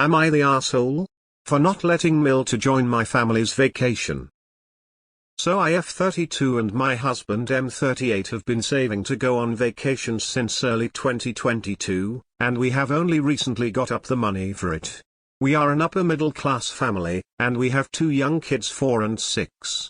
Am I the asshole? For not letting Mill to join my family's vacation. So I F32 and my husband M38 have been saving to go on vacation since early 2022, and we have only recently got up the money for it. We are an upper middle class family, and we have 2 young kids 4 and 6.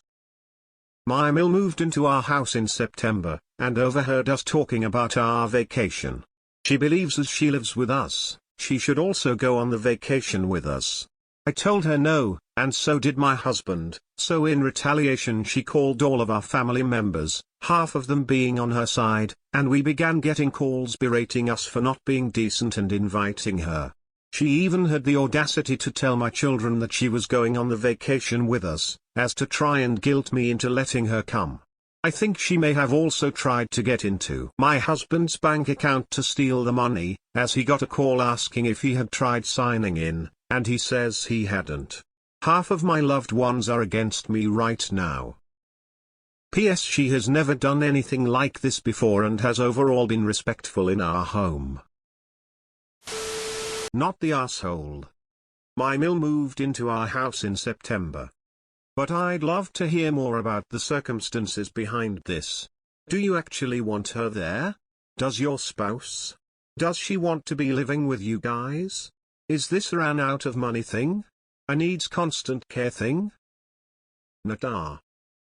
My Mill moved into our house in September, and overheard us talking about our vacation. She believes as she lives with us, she should also go on the vacation with us. I told her no, and so did my husband, so in retaliation she called all of our family members, half of them being on her side, and we began getting calls berating us for not being decent and inviting her. She even had the audacity to tell my children that she was going on the vacation with us, as to try and guilt me into letting her come. I think she may have also tried to get into my husband's bank account to steal the money, as he got a call asking if he had tried signing in, and he says he hadn't. Half of my loved ones are against me right now. P.S. She has never done anything like this before and has overall been respectful in our home. Not the asshole. My Mill moved into our house in September. But I'd love to hear more about the circumstances behind this. Do you actually want her there? Does your spouse? Does she want to be living with you guys? Is this a ran out of money thing? A needs constant care thing? Nah.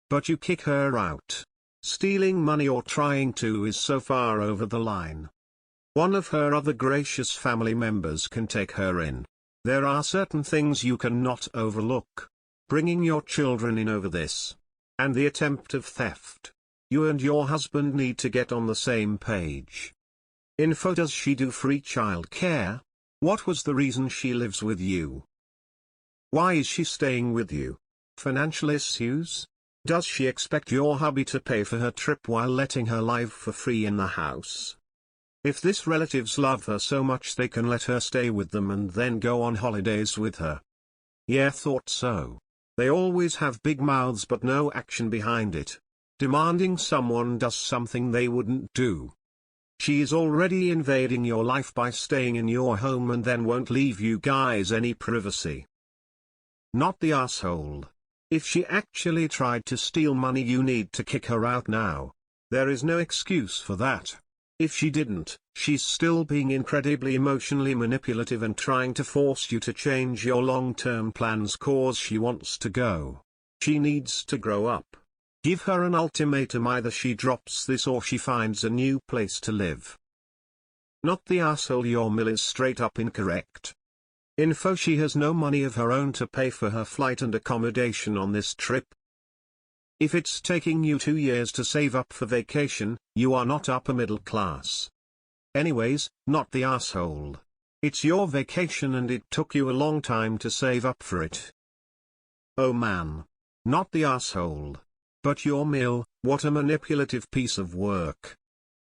But you kick her out. Stealing money or trying to is so far over the line. One of her other gracious family members can take her in. There are certain things you cannot overlook. Bringing your children in over this. And the attempt of theft. You and your husband need to get on the same page. Info: does she do free child care? What was the reason she lives with you? Why is she staying with you? Financial issues? Does she expect your hubby to pay for her trip while letting her live for free in the house? If this relatives love her so much they can let her stay with them and then go on holidays with her. Yeah, thought so. They always have big mouths but no action behind it. Demanding someone does something they wouldn't do. She is already invading your life by staying in your home and then won't leave you guys any privacy. Not the asshole. If she actually tried to steal money, you need to kick her out now. There is no excuse for that. If she didn't, she's still being incredibly emotionally manipulative and trying to force you to change your long-term plans cause she wants to go. She needs to grow up. Give her an ultimatum: either she drops this or she finds a new place to live. Not the asshole. Your Mill is straight up incorrect. Info: she has no money of her own to pay for her flight and accommodation on this trip. If it's taking you 2 years to save up for vacation, you are not upper middle class. Anyways, not the asshole. It's your vacation and it took you a long time to save up for it. Oh man. Not the asshole. But your Mill, what a manipulative piece of work.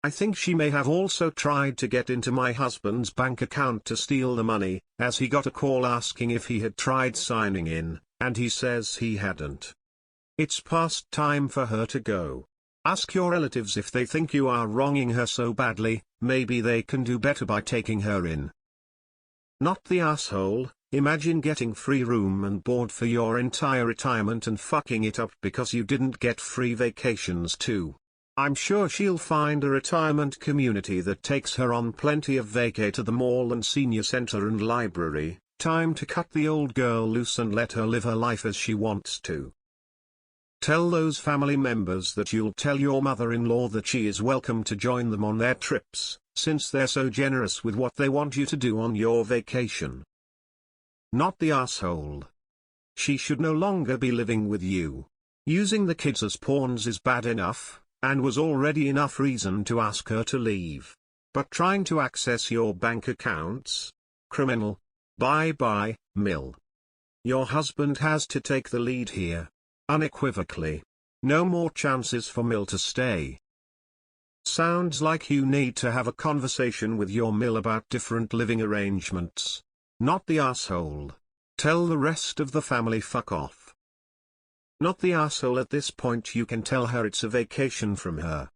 I think she may have also tried to get into my husband's bank account to steal the money, as he got a call asking if he had tried signing in, and he says he hadn't. It's past time for her to go. Ask your relatives if they think you are wronging her so badly, maybe they can do better by taking her in. Not the asshole. Imagine getting free room and board for your entire retirement and fucking it up because you didn't get free vacations too. I'm sure she'll find a retirement community that takes her on plenty of vacay to the mall and senior center and library. Time to cut the old girl loose and let her live her life as she wants to. Tell those family members that you'll tell your mother-in-law that she is welcome to join them on their trips, since they're so generous with what they want you to do on your vacation. Not the asshole. She should no longer be living with you. Using the kids as pawns is bad enough, and was already enough reason to ask her to leave. But trying to access your bank accounts? Criminal. Bye-bye, Mill. Your husband has to take the lead here. Unequivocally. No more chances for Mill to stay. Sounds like you need to have a conversation with your Mill about different living arrangements. Not the asshole. Tell the rest of the family fuck off. Not the asshole. At this point you can tell her it's a vacation from her.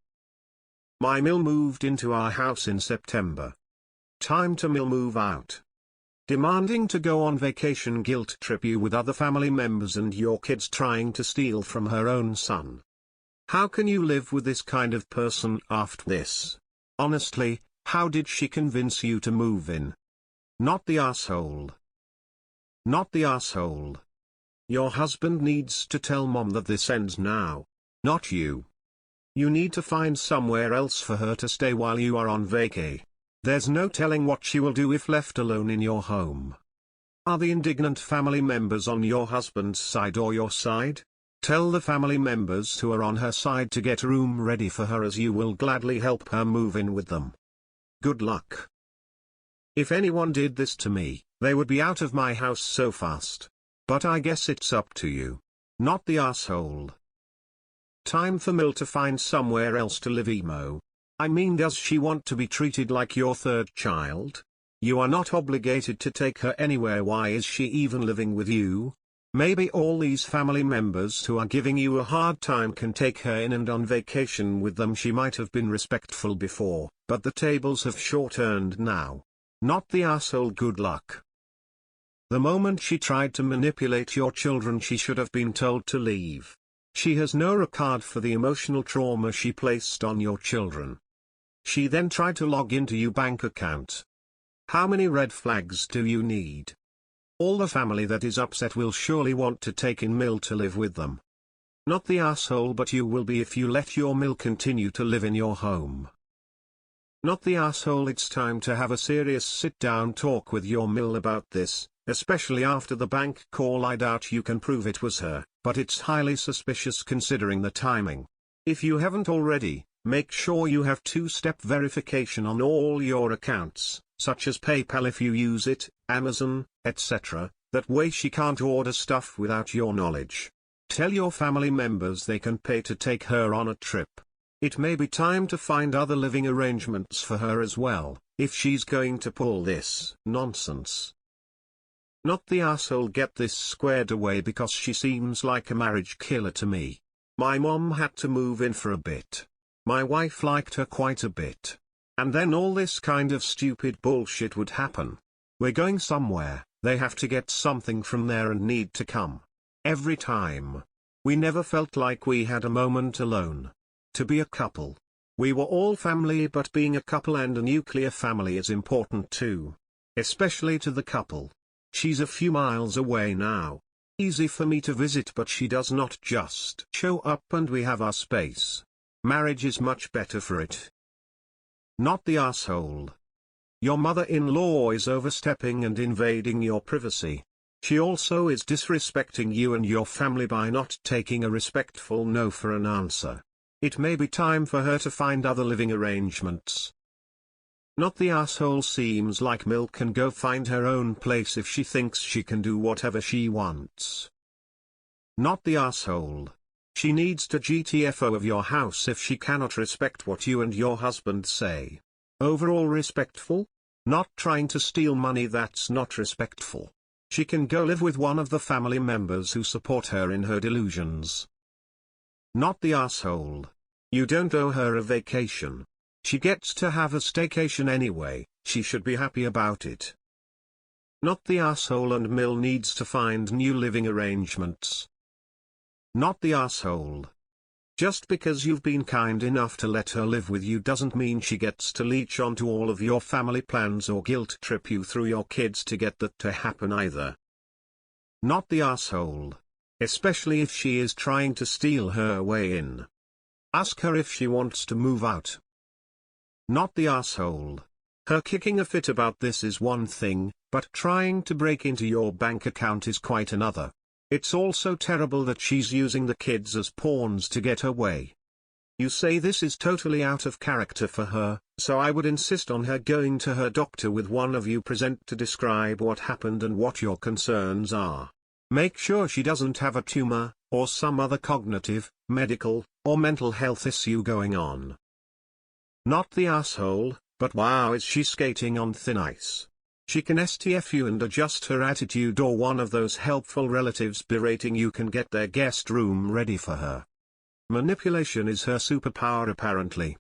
My Mill moved into our house in September. Time to Mill move out. demanding to go on vacation, guilt trip you with other family members, and your kids trying to steal from her own son. How can you live with this kind of person after this? Honestly, how did she convince you to move in? Not the asshole. Not the asshole. Your husband needs to tell mom that this ends now. Not you. You need to find somewhere else for her to stay while you are on vacay. There's no telling what she will do if left alone in your home. Are the indignant family members on your husband's side or your side? Tell the family members who are on her side to get a room ready for her, as you will gladly help her move in with them. Good luck. If anyone did this to me, they would be out of my house so fast. But I guess it's up to you. Not the asshole. Time for Mill to find somewhere else to live, emo. I mean, does she want to be treated like your third child? You are not obligated to take her anywhere. Why is she even living with you? Maybe all these family members who are giving you a hard time can take her in and on vacation with them. She might have been respectful before, but the tables have turned now. Not the asshole. Good luck. The moment she tried to manipulate your children, she should have been told to leave. She has no regard for the emotional trauma she placed on your children. She then tried to log into your bank account. How many red flags do you need? All the family that is upset will surely want to take in Mill to live with them. Not the asshole, but you will be if you let your Mill continue to live in your home. Not the asshole. It's time to have a serious sit-down talk with your Mill about this, especially after the bank call. I doubt you can prove it was her, but it's highly suspicious considering the timing. If you haven't already, make sure you have two-step verification on all your accounts, such as PayPal if you use it, Amazon, etc. That way she can't order stuff without your knowledge. Tell your family members they can pay to take her on a trip. It may be time to find other living arrangements for her as well, if she's going to pull this nonsense. Not the asshole. Get this squared away, because she seems like a marriage killer to me. My mom had to move in for a bit. My wife liked her quite a bit. And then all this kind of stupid bullshit would happen. We're going somewhere, they have to get something from there and need to come. Every time. We never felt like we had a moment alone. To be a couple. We were all family, but being a couple and a nuclear family is important too. Especially to the couple. She's a few miles away now. Easy for me to visit, but she does not just show up and we have our space. Marriage is much better for it. Not the asshole. Your mother-in-law is overstepping and invading your privacy. She also is disrespecting you and your family by not taking a respectful no for an answer. It may be time for her to find other living arrangements. Not the asshole. Seems like Mill can go find her own place if she thinks she can do whatever she wants. Not the asshole. She needs to GTFO of your house if she cannot respect what you and your husband say. Overall respectful? Not trying to steal money. That's not respectful. She can go live with one of the family members who support her in her delusions. Not the asshole. You don't owe her a vacation. She gets to have a staycation anyway, she should be happy about it. Not the asshole. And Mill needs to find new living arrangements. Not the asshole. Just because you've been kind enough to let her live with you doesn't mean she gets to leech onto all of your family plans or guilt trip you through your kids to get that to happen either. Not the asshole. Especially if she is trying to steal her way in. Ask her if she wants to move out. Not the asshole. Her kicking a fit about this is one thing, but trying to break into your bank account is quite another. It's also terrible that she's using the kids as pawns to get her way. You say this is totally out of character for her, so I would insist on her going to her doctor with one of you present to describe what happened and what your concerns are. Make sure she doesn't have a tumor, or some other cognitive, medical, or mental health issue going on. Not the asshole, but wow, is she skating on thin ice. She can STF you and adjust her attitude, or one of those helpful relatives berating you can get their guest room ready for her. Manipulation is her superpower apparently.